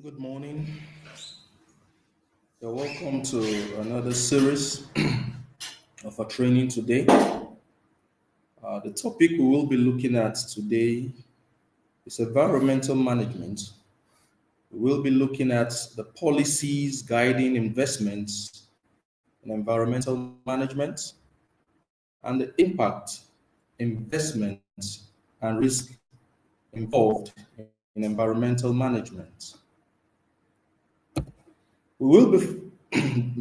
Good morning. You're welcome to another series of our training today. The topic we will be looking at today is environmental management. We will be looking at the policies guiding investments in environmental management and the impact, investments, and risk involved in environmental management. We will be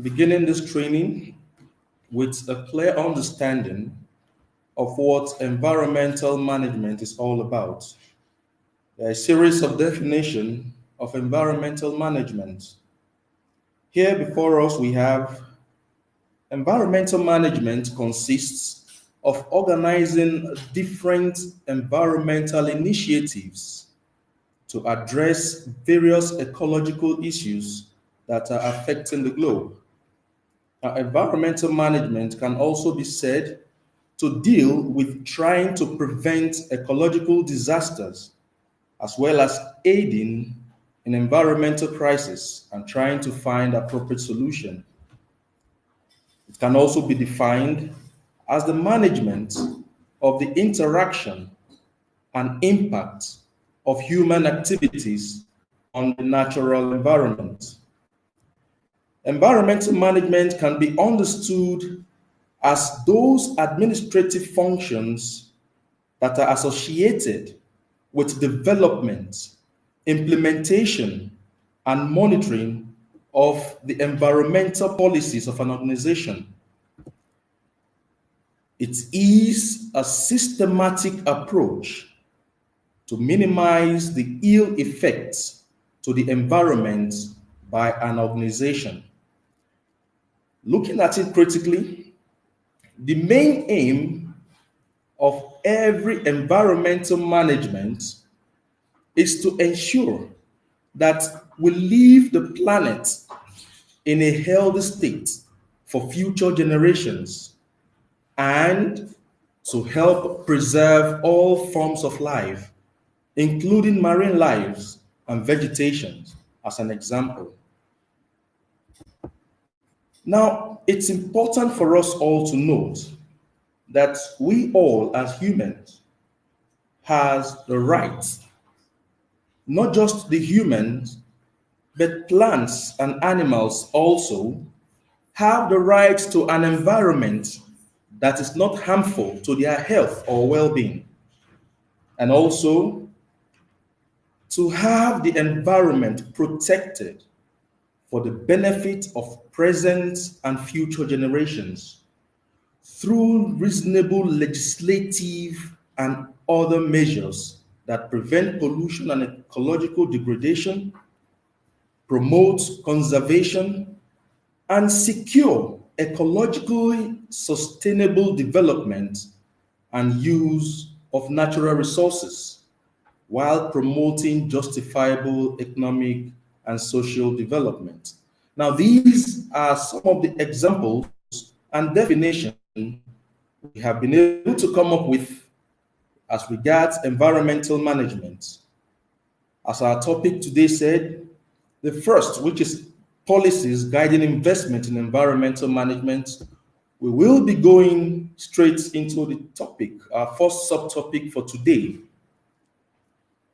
beginning this training with a clear understanding of what environmental management is all about. There are a series of definitions of environmental management. Here before us we have environmental management consists of organizing different environmental initiatives to address various ecological issues that are affecting the globe. Environmental management can also be said to deal with trying to prevent ecological disasters, as well as aiding in environmental crisis and trying to find appropriate solution. It can also be defined as the management of the interaction and impact of human activities on the natural environment. Environmental management can be understood as those administrative functions that are associated with development, implementation, and monitoring of the environmental policies of an organization. It is a systematic approach to minimize the ill effects to the environment by an organization. Looking at it critically, the main aim of every environmental management is to ensure that we leave the planet in a healthy state for future generations and to help preserve all forms of life, including marine lives and vegetation, as an example. Now, it's important for us all to note that we all as humans has the right, not just the humans, but plants and animals also have the right to an environment that is not harmful to their health or well-being, and also to have the environment protected for the benefit of present and future generations through reasonable legislative and other measures that prevent pollution and ecological degradation, promote conservation, and secure ecologically sustainable development and use of natural resources while promoting justifiable economic and social development. Now, these are some of the examples and definitions we have been able to come up with as regards environmental management. As our topic today said, the first, which is policies guiding investment in environmental management, we will be going straight into the topic, our first subtopic for today,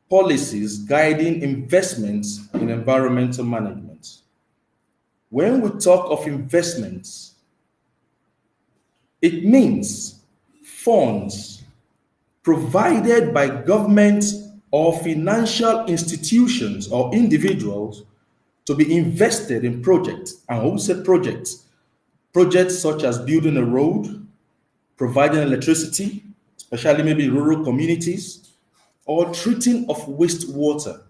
policies guiding investments in environmental management. When we talk of investments, it means funds provided by government or financial institutions or individuals to be invested in projects. And when we say projects, projects such as building a road, providing electricity, especially maybe rural communities, or treating of wastewater.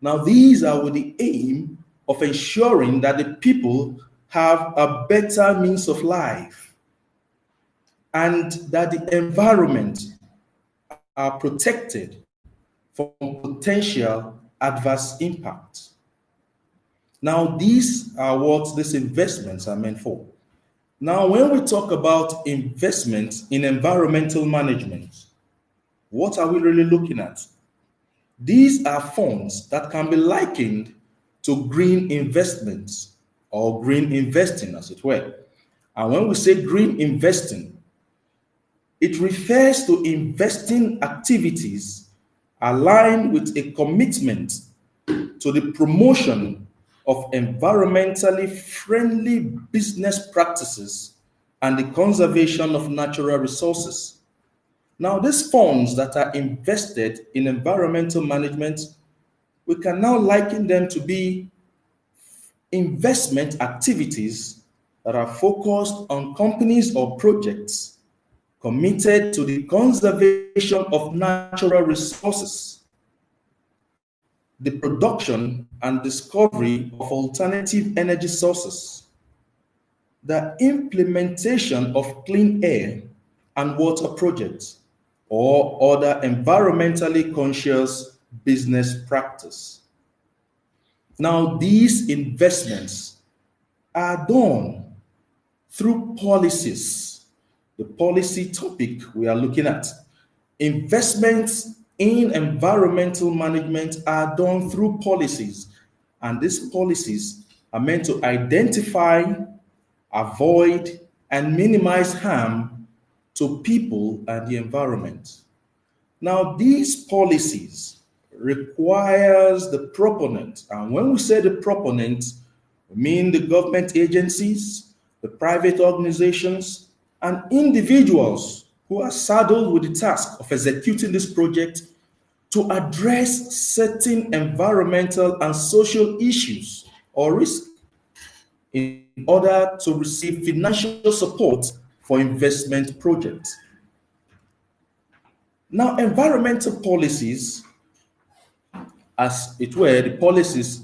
Now, these are with the aim of ensuring that the people have a better means of life and that the environment are protected from potential adverse impacts. Now, these are what these investments are meant for. Now, when we talk about investment in environmental management, what are we really looking at? These are funds that can be likened to green investments or green investing, as it were. And when we say green investing, it refers to investing activities aligned with a commitment to the promotion of environmentally friendly business practices and the conservation of natural resources. Now, these funds that are invested in environmental management, we can now liken them to be investment activities that are focused on companies or projects committed to the conservation of natural resources, the production and discovery of alternative energy sources, the implementation of clean air and water projects, or other environmentally conscious business practice. Now, these investments are done through policies. The policy topic we are looking at. Investments in environmental management are done through policies, and these policies are meant to identify, avoid, and minimize harm to people and the environment. Now, these policies requires the proponent, and when we say the proponent, we mean the government agencies, the private organizations, and individuals who are saddled with the task of executing this project to address certain environmental and social issues or risks in order to receive financial support for investment projects. Now, environmental policies, as it were, the policies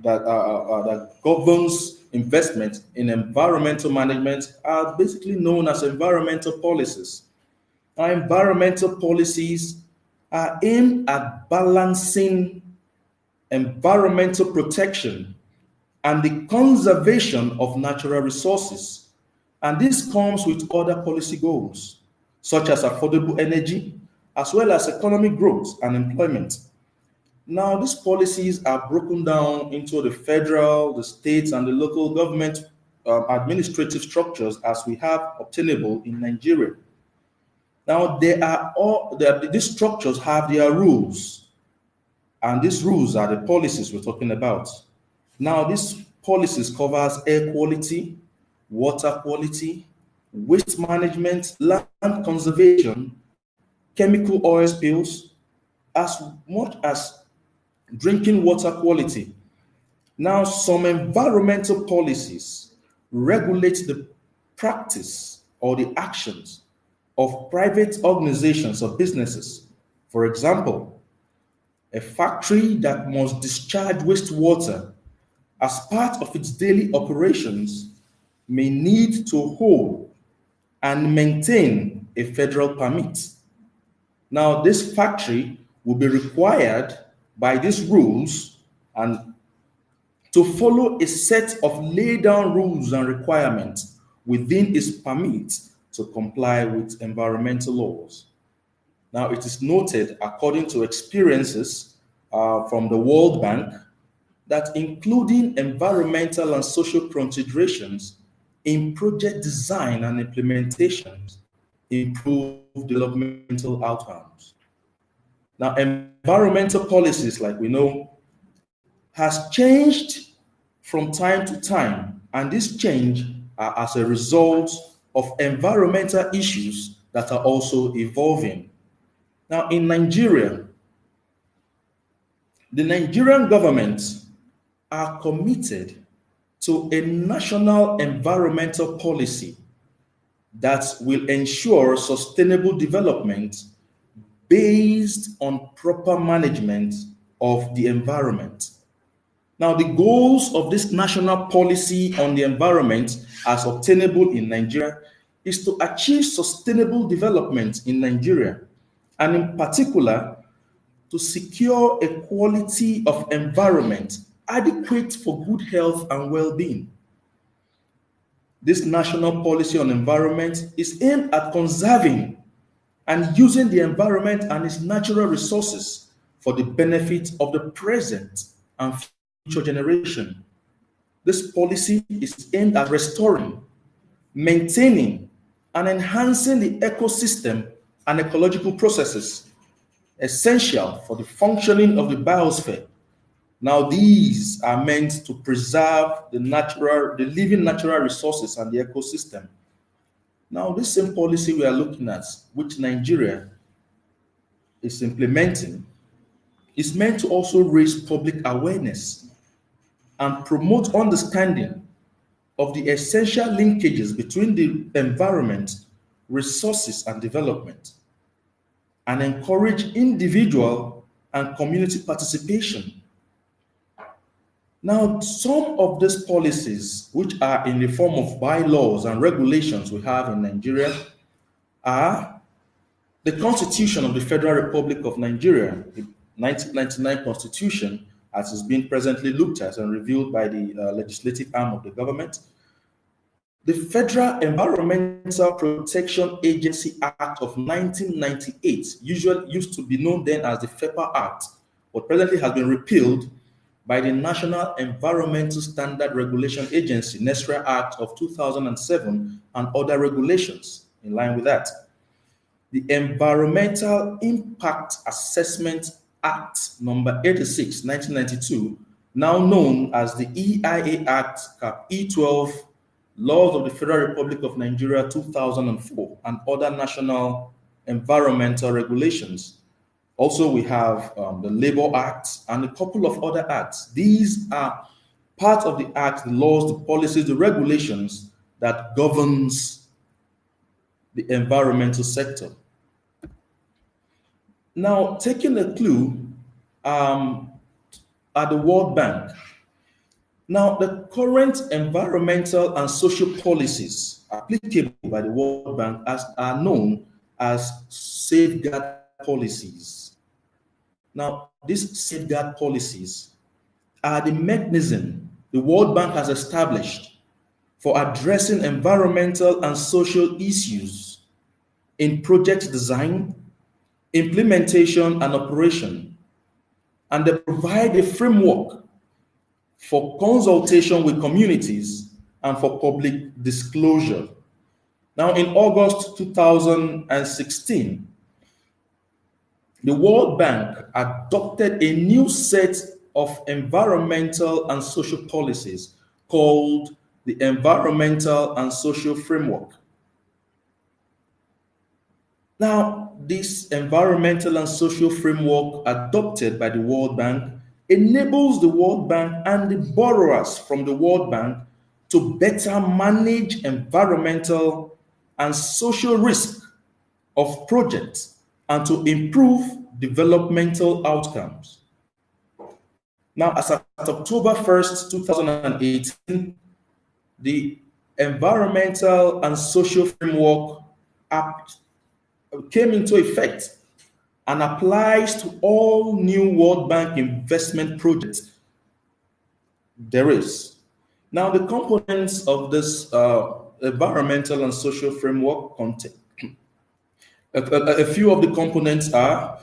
that governs investment in environmental management are basically known as environmental policies. Now, environmental policies are aimed at balancing environmental protection and the conservation of natural resources. And this comes with other policy goals, such as affordable energy, as well as economic growth and employment. Now, these policies are broken down into the federal, the states, and the local government administrative structures as we have obtainable in Nigeria. Now, these structures have their rules, and these rules are the policies we're talking about. Now, these policies covers air quality, water quality, waste management, land conservation, chemical oil spills, as much as drinking water quality. Now, some environmental policies regulate the practice or the actions of private organizations or businesses. For example, a factory that must discharge wastewater as part of its daily operations may need to hold and maintain a federal permit. Now, this factory will be required by these rules and to follow a set of laid down rules and requirements within its permit to comply with environmental laws. Now, it is noted, according to experiences from the World Bank, that including environmental and social considerations in project design and implementation improve developmental outcomes. Now, environmental policies, like we know, has changed from time to time, and this change are as a result of environmental issues that are also evolving. Now, in Nigeria, the Nigerian government are committed to a national environmental policy that will ensure sustainable development based on proper management of the environment. Now, the goals of this national policy on the environment as obtainable in Nigeria is to achieve sustainable development in Nigeria, and in particular, to secure a quality of environment adequate for good health and well-being. This national policy on environment is aimed at conserving and using the environment and its natural resources for the benefit of the present and future generation. This policy is aimed at restoring, maintaining, and enhancing the ecosystem and ecological processes essential for the functioning of the biosphere. Now, these are meant to preserve the living natural resources and the ecosystem. Now, this same policy we are looking at, which Nigeria is implementing, is meant to also raise public awareness and promote understanding of the essential linkages between the environment, resources, and development, and encourage individual and community participation. Now, some of these policies, which are in the form of bylaws and regulations we have in Nigeria, are the Constitution of the Federal Republic of Nigeria, the 1999 Constitution, as is being presently looked at and reviewed by the legislative arm of the government. The Federal Environmental Protection Agency Act of 1998, usually used to be known then as the FEPA Act, but presently has been repealed by the National Environmental Standard Regulation Agency, NESRA Act of 2007, and other regulations in line with that. The Environmental Impact Assessment Act number 86, 1992, now known as the EIA Act, Cap E12, Laws of the Federal Republic of Nigeria 2004, and other national environmental regulations. Also, we have the Labor Act and a couple of other acts. These are part of the act, the laws, the policies, the regulations that governs the environmental sector. Now, taking a clue at the World Bank. Now, the current environmental and social policies applicable by the World Bank are known as safeguard policies. Now, these safeguard policies are the mechanism the World Bank has established for addressing environmental and social issues in project design, implementation, and operation. And they provide a framework for consultation with communities and for public disclosure. Now, in August 2016, the World Bank adopted a new set of environmental and social policies called the Environmental and Social Framework. Now, this environmental and social framework adopted by the World Bank enables the World Bank and the borrowers from the World Bank to better manage environmental and social risk of projects and to improve developmental outcomes. Now, as of October 1st, 2018, the Environmental and Social Framework Act came into effect and applies to all new World Bank investment projects there is. Now, the components of this environmental and social framework contain a few of the components are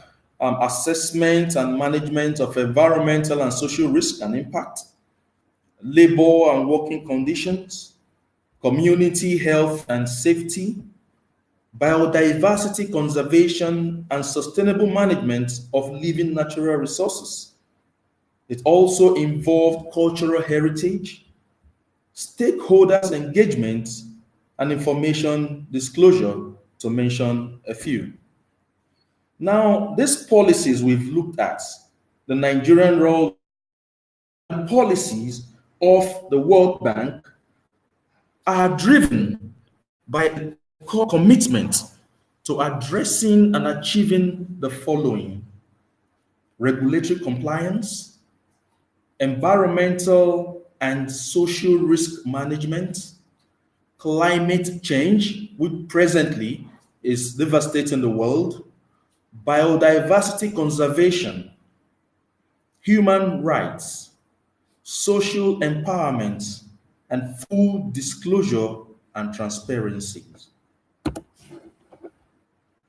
assessment and management of environmental and social risk and impact, labor and working conditions, community health and safety, biodiversity conservation and sustainable management of living natural resources. It also involved cultural heritage, stakeholders engagement, and information disclosure, to mention a few. Now, these policies we've looked at, the Nigerian role and policies of the World Bank, are driven by a core commitment to addressing and achieving the following: regulatory compliance, environmental and social risk management, climate change, which presently is devastating the world, biodiversity conservation, human rights, social empowerment, and full disclosure and transparency.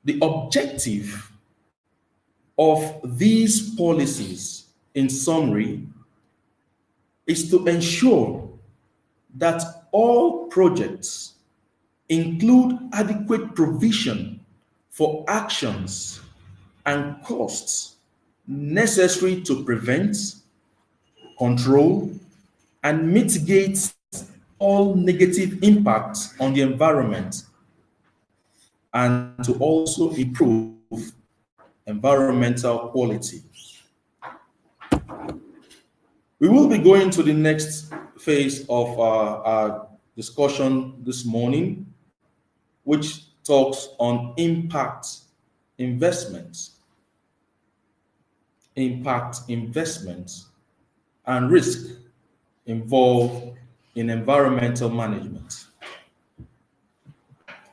The objective of these policies, in summary, is to ensure that all projects include adequate provision for actions and costs necessary to prevent, control, and mitigate all negative impacts on the environment, and to also improve environmental quality. We will be going to the next phase of our discussion this morning, which talks on impact investments, and risk involved in environmental management.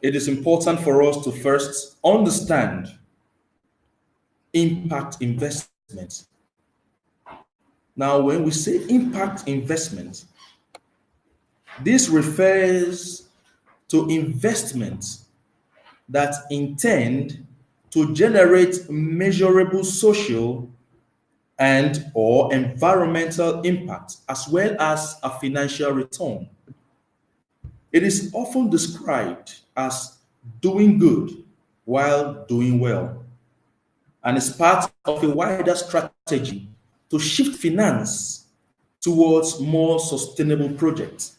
It is important for us to first understand impact investment. Now, when we say impact investment, this refers to investments that intend to generate measurable social and or environmental impact, as well as a financial return. It is often described as doing good while doing well, and is part of a wider strategy to shift finance towards more sustainable projects.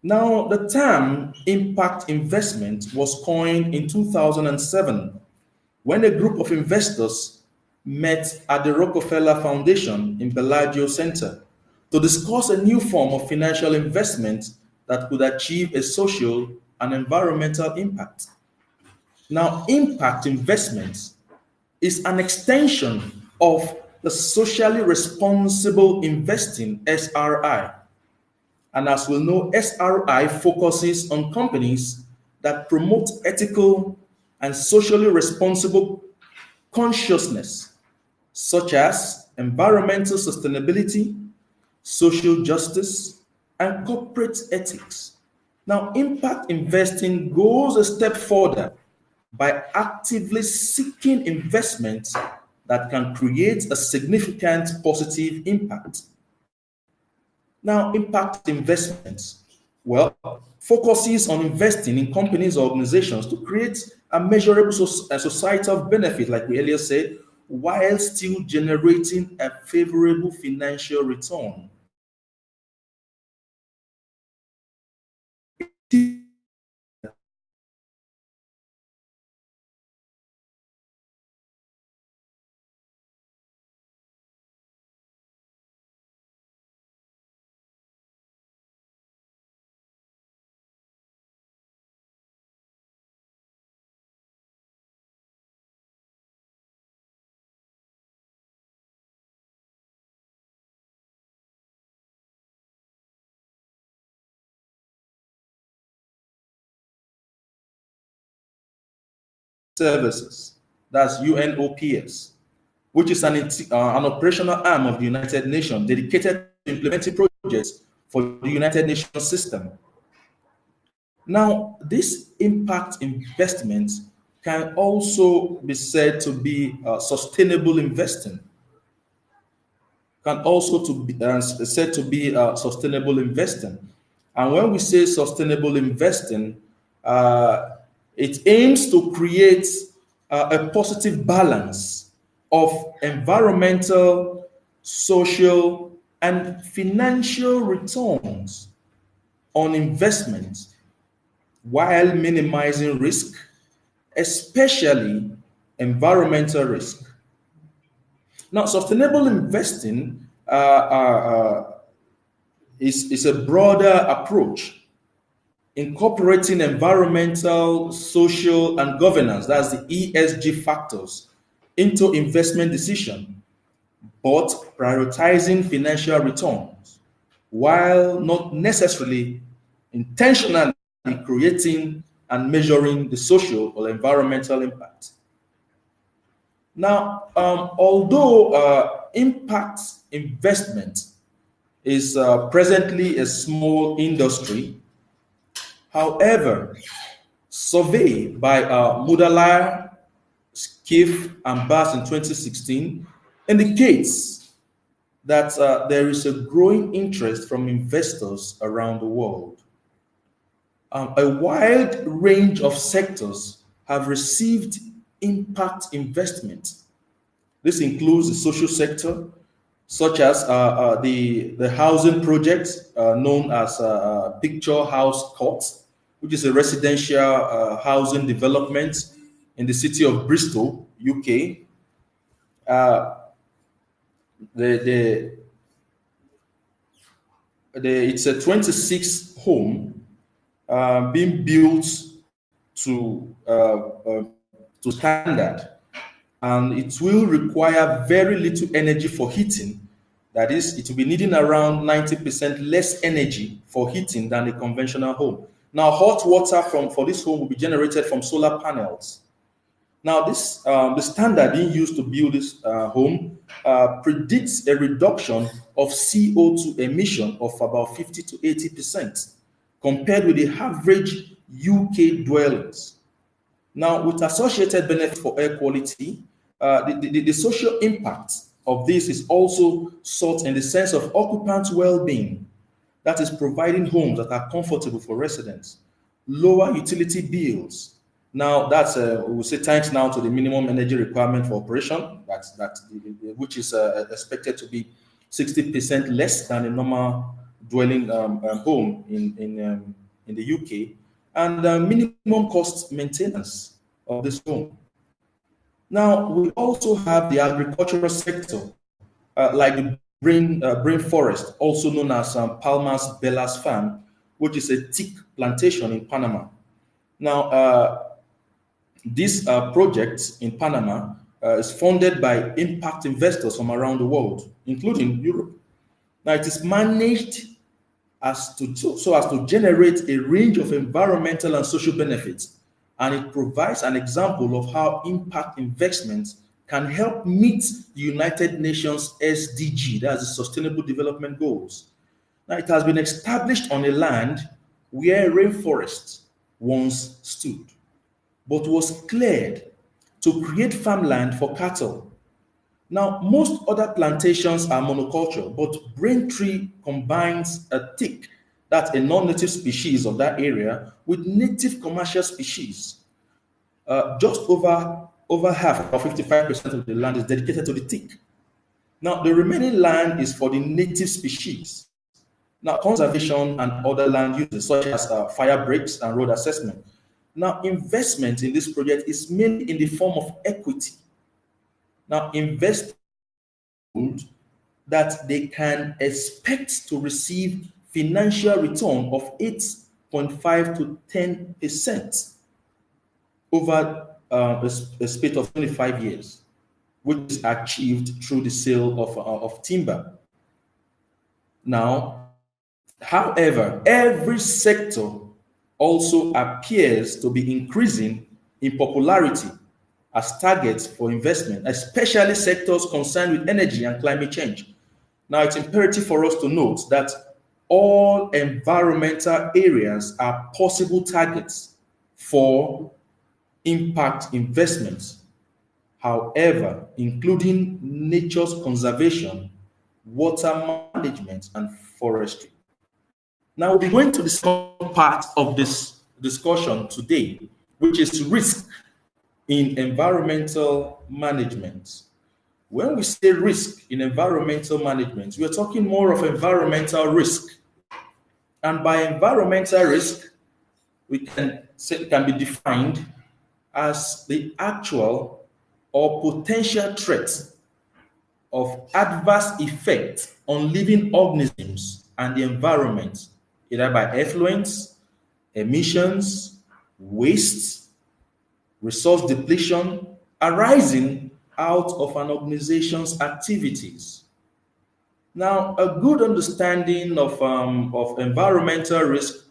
Now, the term impact investment was coined in 2007 when a group of investors met at the Rockefeller Foundation in Bellagio Center to discuss a new form of financial investment that could achieve a social and environmental impact. Now, impact investments is an extension of the socially responsible investing SRI. And as we know, SRI focuses on companies that promote ethical and socially responsible consciousness, such as environmental sustainability, social justice, and corporate ethics. Now, impact investing goes a step further by actively seeking investments that can create a significant positive impact. Now, impact investments, well, focuses on investing in companies or organizations to create a measurable societal benefit, like we earlier said, while still generating a favorable financial return. Services, that's UNOPS, which is an operational arm of the United Nations dedicated to implementing projects for the United Nations system. Now, this impact investment can also be said to be sustainable investing. Can also to be said to be sustainable investing. And when we say sustainable investing, it aims to create a positive balance of environmental, social, and financial returns on investments while minimizing risk, especially environmental risk. Now, sustainable investing is a broader approach, incorporating environmental, social, and governance, that's the ESG factors, into investment decision, but prioritizing financial returns, while not necessarily intentionally creating and measuring the social or environmental impact. Now, although impact investment is presently a small industry, however, survey by Mudaliar, Skiff, and Bass in 2016 indicates that there is a growing interest from investors around the world. A wide range of sectors have received impact investment. This includes the social sector, such as the housing project known as Picture House Court, which is a residential housing development in the city of Bristol, UK. The it's a 26 home being built to standard, and it will require very little energy for heating. That is, it will be needing around 90% less energy for heating than a conventional home. Now, hot water for this home will be generated from solar panels. Now, this the standard being used to build this home predicts a reduction of CO2 emission of about 50 to 80% compared with the average UK dwellings. Now, with associated benefit for air quality, the social impact of this is also sought in the sense of occupant well-being, that is providing homes that are comfortable for residents, lower utility bills. Now, that's we will say thanks now to the minimum energy requirement for operation, which is expected to be 60% less than a normal dwelling home in the UK, and minimum cost maintenance of this home. Now, we also have the agricultural sector, like the brain forest, also known as Palmas Bellas Farm, which is a teak plantation in Panama. Now, this project in Panama is funded by impact investors from around the world, including Europe. Now, it is managed so as to generate a range of environmental and social benefits, and it provides an example of how impact investments can help meet the United Nations SDG, that's the Sustainable Development Goals. Now, it has been established on a land where rainforest once stood, but was cleared to create farmland for cattle. Now, most other plantations are monoculture, but Braintree combines a teak, that's a non-native species of that area, with native commercial species. Just over half, or 55% of the land is dedicated to the teak. Now, the remaining land is for the native species. Now, conservation and other land uses, such as fire breaks and road assessment. Now, investment in this project is mainly in the form of equity. Now, investors that they can expect to receive financial return of 8.5 to 10% over a space of 25 years, which is achieved through the sale of timber. Now, however, every sector also appears to be increasing in popularity as targets for investment, especially sectors concerned with energy and climate change. Now, it's imperative for us to note that all environmental areas are possible targets for impact investments, however, including nature's conservation, water management, and forestry. Now, we'll be going to the second part of this discussion today, which is risk in environmental management. When we say risk in environmental management, we are talking more of environmental risk. And by environmental risk, we can say it can be defined as the actual or potential threat of adverse effect on living organisms and the environment, either by effluents, emissions, waste, resource depletion arising out of an organization's activities. Now, a good understanding of environmental risk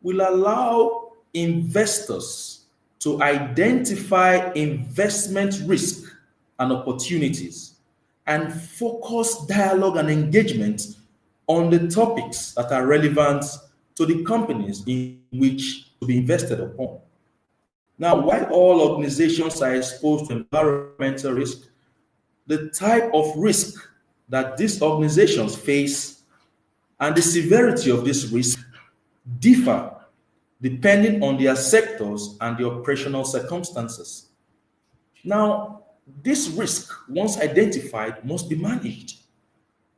will allow investors to identify investment risk and opportunities and focus dialogue and engagement on the topics that are relevant to the companies in which to be invested upon. Now, while all organizations are exposed to environmental risk, the type of risk that these organizations face and the severity of this risk differ depending on their sectors and the operational circumstances. Now, this risk, once identified, must be managed.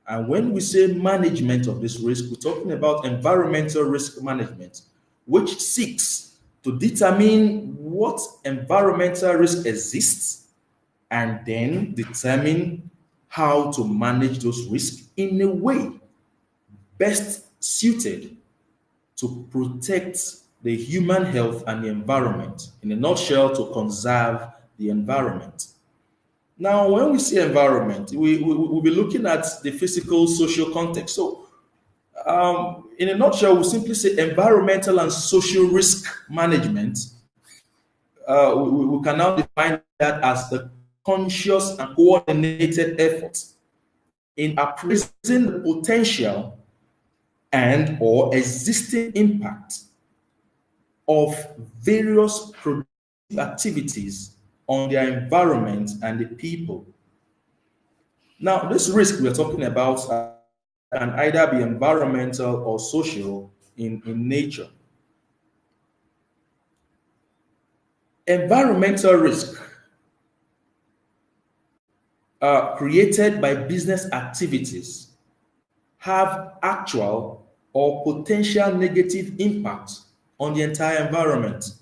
And when we say management of this risk, we're talking about environmental risk management, which seeks to determine what environmental risk exists and then determine how to manage those risks in a way best suited to protect the human health and the environment. In a nutshell, to conserve the environment. Now, when we say environment, we'll be looking at the physical, social context. So, in a nutshell, we'll simply say environmental and social risk management. We can now define that as the conscious and coordinated effort in appraising the potential and or existing impact of various productive activities on their environment and the people. Now, this risk we're talking about can either be environmental or social in nature. Environmental risk created by business activities have actual or potential negative impact on the entire environment.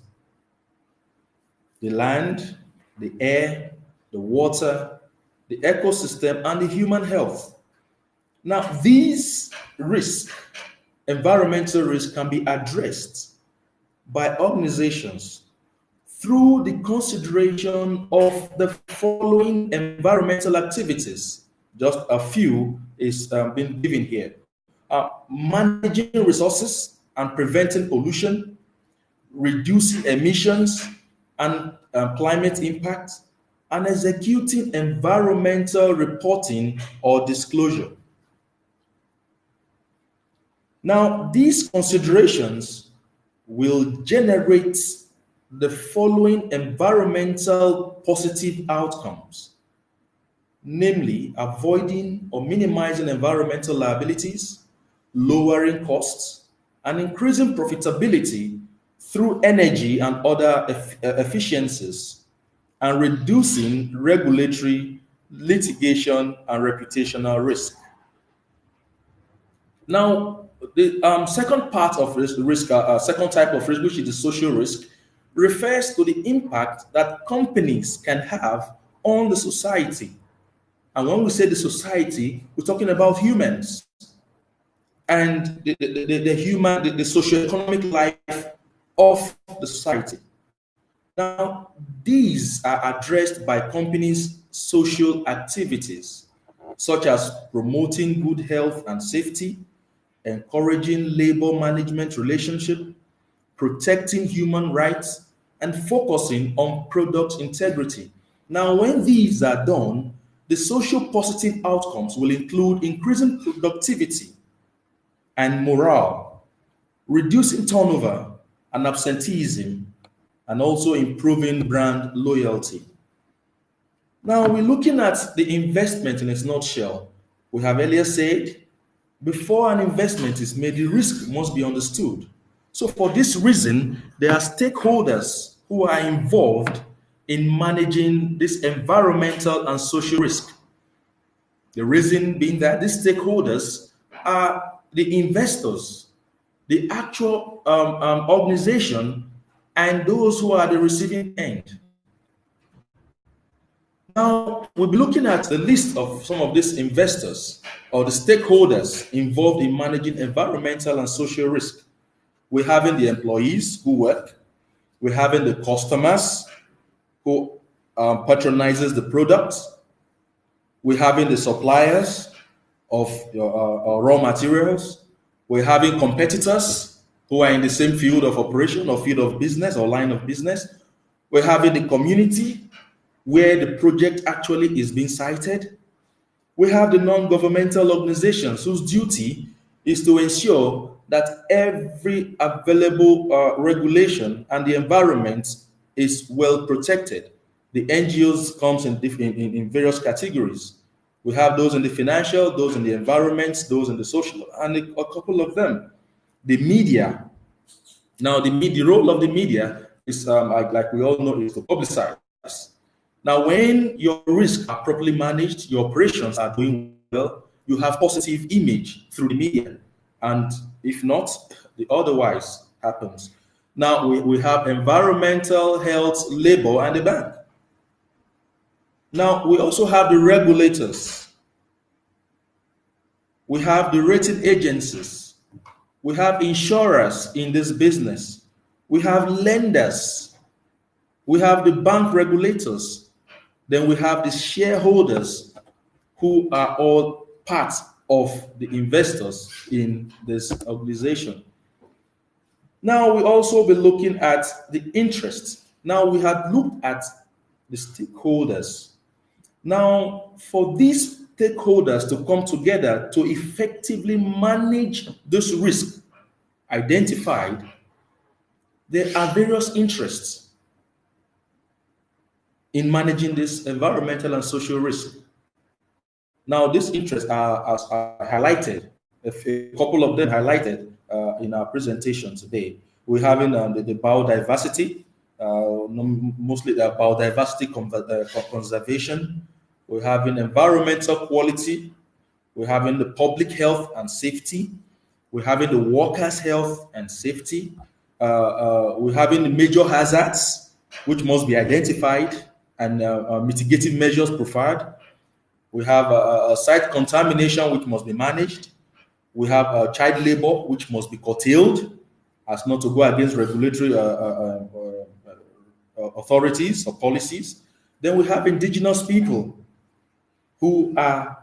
The land, the air, the water, the ecosystem, and the human health. Now, these risks, environmental risks, can be addressed by organizations through the consideration of the following environmental activities. Just a few is been given here. Managing resources and preventing pollution, reducing emissions and climate impact, and executing environmental reporting or disclosure. Now, these considerations will generate the following environmental positive outcomes, namely avoiding or minimizing environmental liabilities, lowering costs, and increasing profitability through energy and other efficiencies, and reducing regulatory, litigation, and reputational risk. Now, the second part of risk, second type of risk, which is the social risk, refers to the impact that companies can have on the society. And when we say the society, we're talking about humans and the human, the socio-economic life of the society. Now, these are addressed by companies' social activities, such as promoting good health and safety, encouraging labor management relationship, protecting human rights, and focusing on product integrity. Now, when these are done, the social positive outcomes will include increasing productivity and morale, reducing turnover and absenteeism, and also improving brand loyalty. Now, we're looking at the investment in its nutshell. We have earlier said, before an investment is made, the risk must be understood. So for this reason, there are stakeholders who are involved in managing this environmental and social risk. The reason being that these stakeholders are the investors, the actual organization, and those who are the receiving end. Now, we'll be looking at the list of some of these investors or the stakeholders involved in managing environmental and social risk. We're having the employees who work. We're having the customers who patronizes the products. We're having the suppliers of raw materials. We're having competitors who are in the same field of operation or field of business or line of business. We're having the community where the project actually is being cited. We have the non-governmental organizations whose duty is to ensure that every available regulation and the environment is well protected. The NGOs comes in various categories. We have those in the financial, those in the environment, those in the social, and a couple of them. The media. Now, the role of the media is, like we all know, is to publicize. Now, when your risks are properly managed, your operations are doing well, you have positive image through the media. And if not, the otherwise happens. Now, we have environmental, health, labor, and the bank. Now, we also have the regulators. We have the rating agencies. We have insurers in this business. We have lenders. We have the bank regulators. Then we have the shareholders who are all part of the investors in this organization. Now we also be looking at the interest. Now we had looked at the stakeholders. Now for these stakeholders to come together to effectively manage this risk identified, there are various interests in managing this environmental and social risk. Now, these interests are highlighted, a couple of them highlighted in our presentation today. We're having the biodiversity, mostly the biodiversity conservation. We're having environmental quality. We're having the public health and safety. We're having the workers' health and safety. We're having the major hazards, which must be identified and mitigating measures preferred. We have a site contamination, which must be managed. We have child labor, which must be curtailed, as not to go against regulatory authorities or policies. Then we have indigenous people, who are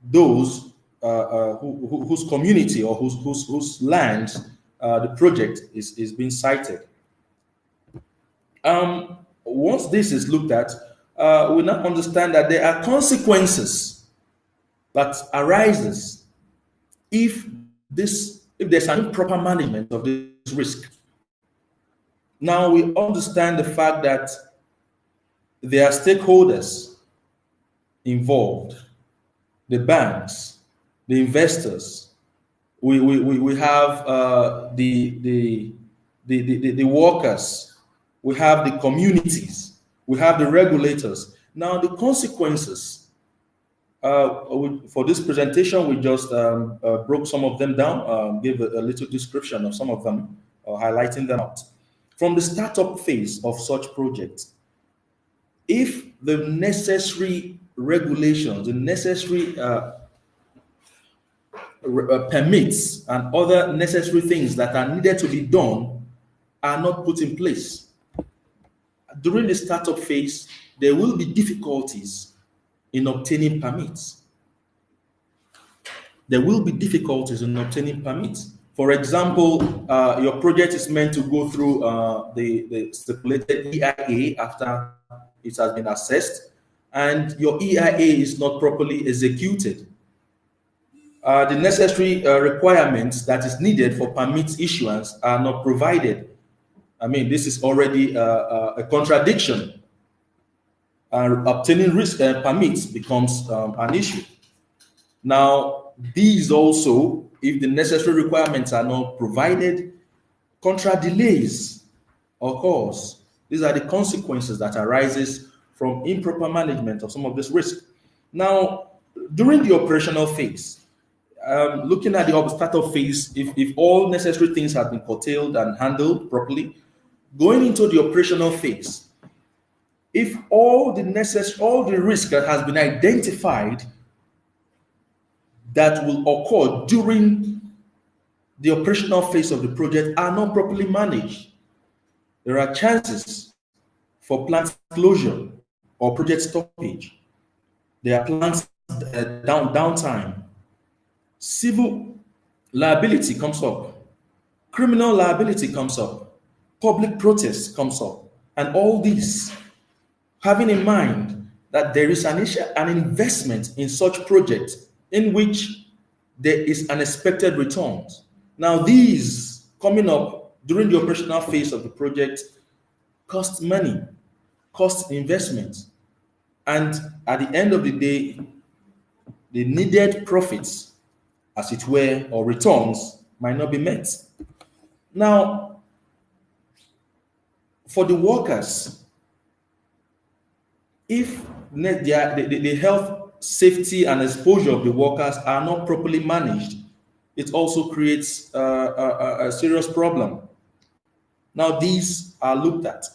those whose community or whose land the project is being cited. Once this is looked at, we now understand that there are consequences that arises if there's an improper management of this risk. Now we understand the fact that there are stakeholders involved, the banks, the investors. We have the workers. We have the communities. We have the regulators. Now, the consequences, for this presentation, we just broke some of them down, gave a little description of some of them, highlighting them out. From the startup phase of such projects, if the necessary regulations, the necessary permits and other necessary things that are needed to be done are not put in place, during the startup phase, there will be difficulties in obtaining permits. There will be difficulties in obtaining permits. For example, your project is meant to go through the stipulated EIA after it has been assessed, and your EIA is not properly executed. The necessary requirements that is needed for permit issuance are not provided. I mean, this is already a contradiction. Obtaining risk permits becomes an issue. Now, these also, if the necessary requirements are not provided, contract delays occurs. These are the consequences that arises from improper management of some of this risk. Now, during the operational phase, looking at the startup phase, if all necessary things have been curtailed and handled properly, going into the operational phase, if all the risk that has been identified that will occur during the operational phase of the project are not properly managed, there are chances for plant closure or project stoppage. There are plant downtime. Civil liability comes up. Criminal liability comes up. Public protest comes up. And all these, having in mind that there is an investment in such projects in which there is unexpected returns. Now, these coming up during the operational phase of the project cost money, cost investment, and at the end of the day, the needed profits, as it were, or returns might not be met. Now, for the workers, if the health, safety, and exposure of the workers are not properly managed, it also creates a serious problem. Now, these are looked at.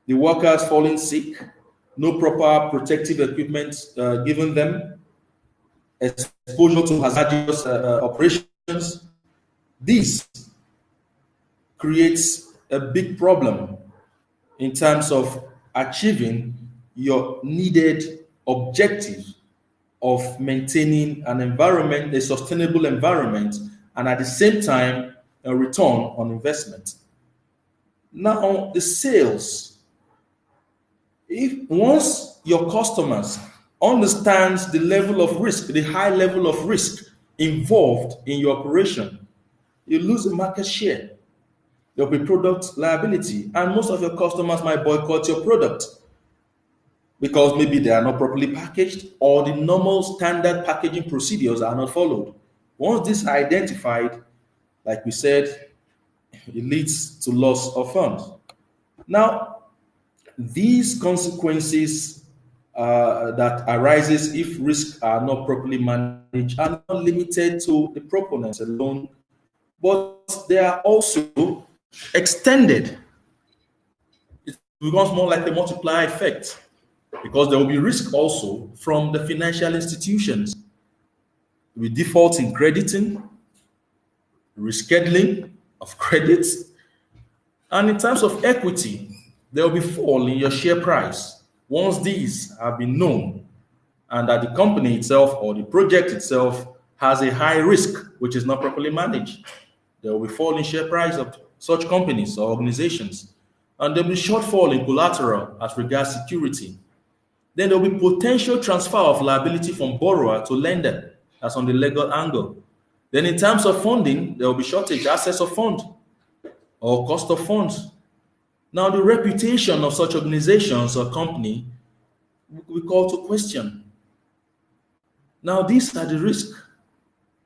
The workers falling sick, no proper protective equipment given them, exposure to hazardous operations. This creates a big problem in terms of achieving your needed objective of maintaining an environment, a sustainable environment, and at the same time, a return on investment. Now, the sales, if once your customers understands the level of risk, the high level of risk involved in your operation, you lose a market share. There'll be product liability, and most of your customers might boycott your product because maybe they are not properly packaged or the normal standard packaging procedures are not followed. Once this is identified, like we said, it leads to loss of funds. Now, these consequences that arises if risks are not properly managed are not limited to the proponents alone, but they are also extended. It becomes more like a multiplier effect because there will be risk also from the financial institutions. We default in crediting, rescheduling of credits, and in terms of equity, there will be fall in your share price. Once these have been known and that the company itself or the project itself has a high risk which is not properly managed, there will be fall in share price of such companies or organizations, and there will be shortfall in collateral as regards security. Then there will be potential transfer of liability from borrower to lender. That's on the legal angle. Then in terms of funding, there will be shortage, access of fund, or cost of funds. Now, the reputation of such organizations or company we call to question. Now, these are the risks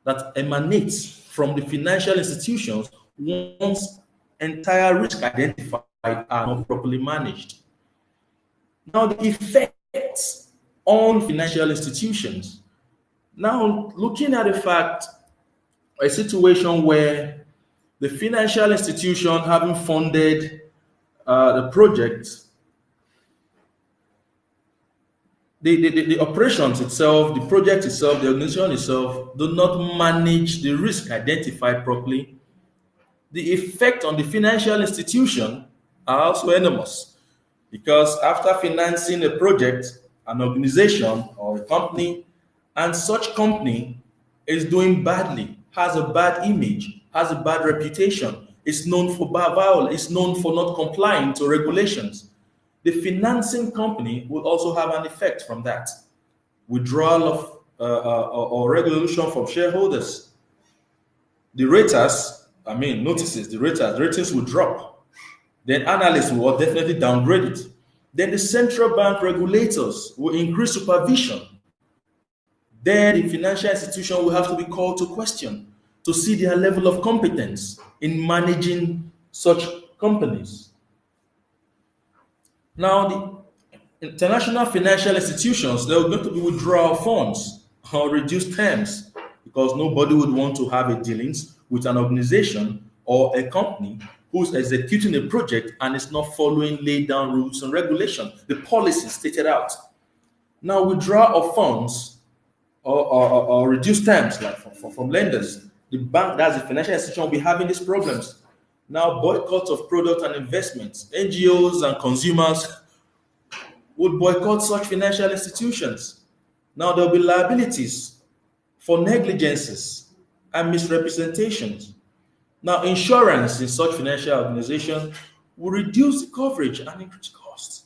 that emanates from the financial institutions once entire risk identified are not properly managed. Now, the effects on financial institutions. Now, looking at the fact, a situation where the financial institution having funded the project, the operations itself, the project itself, the organization itself do not manage the risk identified properly, the effect on the financial institution are also enormous. Because after financing a project, an organization or a company, and such company is doing badly, has a bad image, has a bad reputation, is known for violence, is known for not complying to regulations, the financing company will also have an effect from that. Withdrawal of or resolution from shareholders. The raters, notices, the ratings will drop. Then analysts will definitely downgrade it. Then the central bank regulators will increase supervision. Then the financial institution will have to be called to question to see their level of competence in managing such companies. Now, the international financial institutions, they are going to be withdrawal funds or reduced terms because nobody would want to have a dealings with an organization or a company who's executing a project and is not following laid down rules and regulations, the policy stated out. Now, withdrawal of funds or reduced terms like from lenders, the bank, that's the financial institution, will be having these problems. Now, boycott of product and investments, NGOs and consumers would boycott such financial institutions. Now, there will be liabilities for negligences and misrepresentations. Now, insurance in such financial organizations will reduce the coverage and increase costs.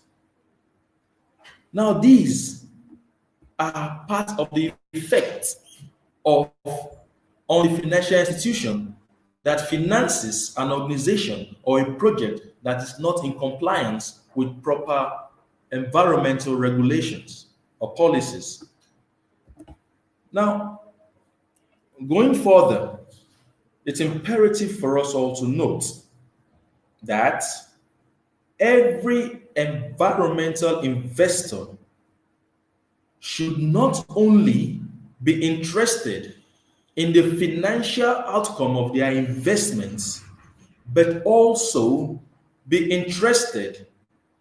Now, these are part of the effects of on the financial institution that finances an organization or a project that is not in compliance with proper environmental regulations or policies. Now, going further, it's imperative for us all to note that every environmental investor should not only be interested in the financial outcome of their investments, but also be interested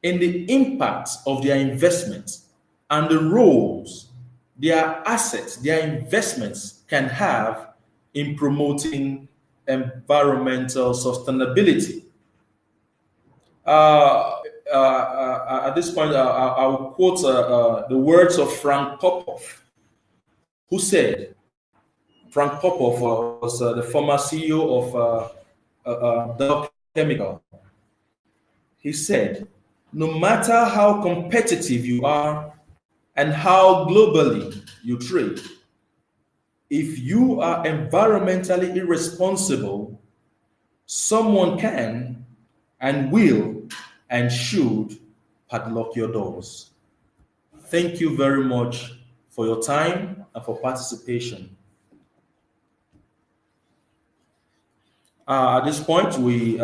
in the impact of their investments and the roles their assets, their investments can have in promoting environmental sustainability. At this point, I'll quote the words of Frank Popoff, who said, Frank Popoff was the former CEO of Dow Chemical. He said, no matter how competitive you are and how globally you trade, if you are environmentally irresponsible, someone can and will and should padlock your doors. Thank you very much for your time and for participation. At this point, we